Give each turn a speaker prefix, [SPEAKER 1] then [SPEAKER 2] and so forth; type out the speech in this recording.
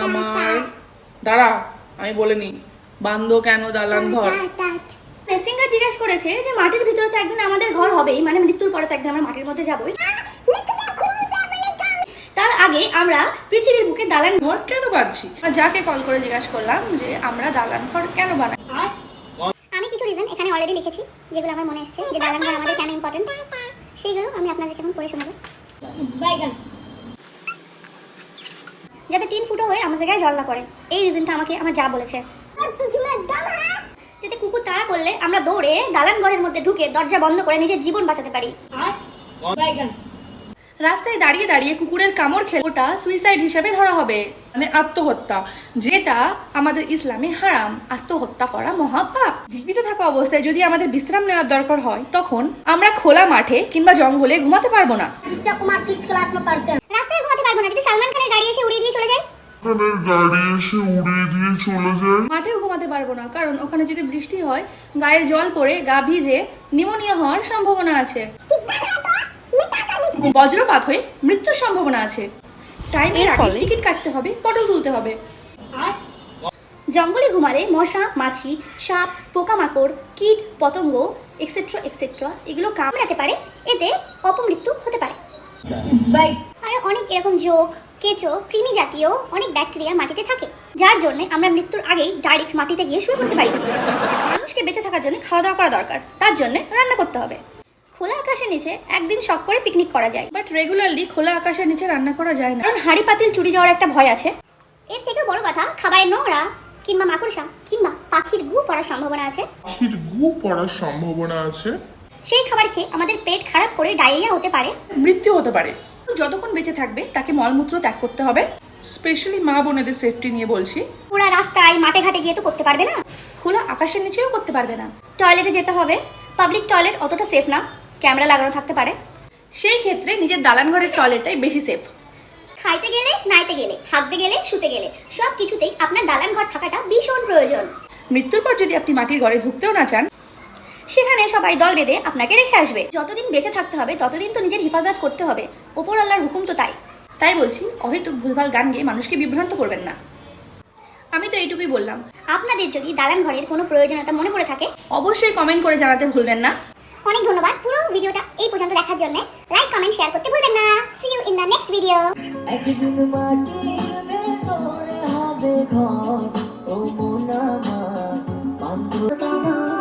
[SPEAKER 1] আমার দাঁড়া, আমি বলে নি বান্ধো কেন দালান ঘর।
[SPEAKER 2] মেসেঞ্জার জিজ্ঞেস করেছে যে মাটির ভিতরে তো একদিন আমাদের ঘর হবেই, মানে মৃত্যুর পরে তো একদিন আমরা মাটির মধ্যে যাবোই। তার আগে আমরা পৃথিবীর বুকে দালান
[SPEAKER 1] ঘর কেন বাঁধছি? যাকে কল করে জিজ্ঞাসা করলাম যে আমরা দালান ঘর কেন বানাই।
[SPEAKER 2] আমি কিছু রিজন এখানে অলরেডি লিখেছি, যেগুলো আমার মনে এসেছে যে দালান ঘর আমাদের কেন ইম্পর্টেন্ট, সেইগুলো আমি আপনাদেরকে এখন পড়ে শোনাবো। যাতে 3 ফুটো হয়ে আমাদের গায়ে জল না পড়ে, এই রিজনটা আমাকে আমার যা বলেছে। যাতে কুকুর তাড়া করলে আমরা দৌড়ে দালান ঘরের মধ্যে ঢুকে দরজা বন্ধ করে নিজের জীবন বাঁচাতে পারি।
[SPEAKER 1] রাস্তায় দাঁড়িয়ে দাঁড়িয়ে কুকুরের কামড় খেলে ওটা সুইসাইড হিসেবে ধরা হবে, মানে আত্মহত্যা, যেটা আমাদের ইসলামে হারাম। আত্মহত্যা করা মহাপাপ। জীবিত থাকা অবস্থায় যদি আমাদের বিশ্রাম নেওয়ার দরকার হয়, তখন আমরা খোলা মাঠে কিংবা জঙ্গলে ঘুমাতে পারবো না।
[SPEAKER 2] রাস্তায় ঘুমাতে পারবো না যদি সালমান খানের গাড়ি এসে উড়িয়ে দিয়ে চলে যায়।
[SPEAKER 1] মাঠেও ঘুমাতে পারবো না, কারণ ওখানে যদি বৃষ্টি হয়, গায়ে জল পড়ে গা ভিজে নিউমোনিয়া হওয়ার সম্ভাবনা আছে। বজ্রপাত হয়ে মৃত্যুর সম্ভাবনা আছে। টাইমের আগে টিকিট কাটতে হবে, পটল তুলতে হবে।
[SPEAKER 2] জঙ্গলে ঘুমালে মশা, মাছি, সাপ, পোকামাকড়, কীট, পতঙ্গ এক্সেট্রা এক্সেট্রা এগুলো কামড়াতে পারে, এতে অপমৃত্যু হতে পারে। আর অনেক এরকম যোগ, কেঁচো, কৃমি জাতীয় অনেক ব্যাকটেরিয়া মাটিতে থাকে, যার জন্য আমরা মৃত্যুর আগেই ডাইরেক্ট মাটিতে গিয়ে শুয়ে পড়তে পারি। মানুষকে বেঁচে থাকার জন্য খাওয়া দাওয়া করা দরকার, তার জন্য রান্না করতে হবে। খোলা আকাশের নিচে একদিন শখ করে পিকনিক করা যায়,
[SPEAKER 1] বাট রেগুলারলি খোলা আকাশের নিচে রান্না করা যায় না,
[SPEAKER 2] কারণ হাঁড়ি পাতিল চুরি যাওয়ার একটা ভয় আছে। এর থেকে বড় কথা, খাবারের নোংরা কিংবা মাকড়সা কিংবা পাখির গু পড়ার সম্ভাবনা আছে। সেই খাবার খেয়ে আমাদের পেট খারাপ করে ডায়রিয়া হতে পারে,
[SPEAKER 1] মৃত্যু হতে পারে। যতক্ষণ বেঁচে থাকবে তাকে মলমূত্র ত্যাগ করতে হবে। স্পেশালি মা বোনেদের সেফটি নিয়ে বলছি।
[SPEAKER 2] পুরা রাস্তায় মাঠে ঘাটে গিয়ে তো করতে পারবে না,
[SPEAKER 1] খোলা আকাশের নিচেও করতে পারবে না।
[SPEAKER 2] টয়লেটে যেতে হবে, পাবলিক টয়লেট অতটা সেফ না, ক্যামেরা লাগানো থাকতে পারে।
[SPEAKER 1] সেই ক্ষেত্রে নিজের দালান ঘরের টয়লেটটাই বেশি সেফ।
[SPEAKER 2] খাইতে গেলে, নাইতে গেলে, হাঁটতে গেলে, শুতে গেলে সব কিছুতেই আপনার দালান ঘর থাকাটা ভীষণ প্রয়োজন।
[SPEAKER 1] মৃত্যুর পর যদি আপনি মাটির ঘরে ঢুকতেও না চান,
[SPEAKER 2] সেখানে সবাই দল বেঁধে আপনাকে রেখে আসবে। যতদিন বেঁচে থাকতে হবে ততদিন তো নিজের হেফাজত করতে হবে, ওপর আল্লাহর হুকুম তো তাই।
[SPEAKER 1] তাই বলছি, অহেতুক ভুলভাল গান গেয়ে মানুষকে বিভ্রান্ত করবেন না। আমি তো এইটুকুই বললাম।
[SPEAKER 2] আপনাদের যদি দালান ঘরের কোনো প্রয়োজনীয়তা মনে পড়ে থাকে,
[SPEAKER 1] অবশ্যই কমেন্ট করে জানাতে ভুলবেন না।
[SPEAKER 2] অনেক ধন্যবাদ পুরো ভিডিওটা এই পর্যন্ত দেখার জন্য। লাইক, কমেন্ট, শেয়ার করতে ভুলবেন না। See you in the next video.
[SPEAKER 3] একদিন মাটির ভেতরে হবে ঘর, ও মন আমার বান্ধব।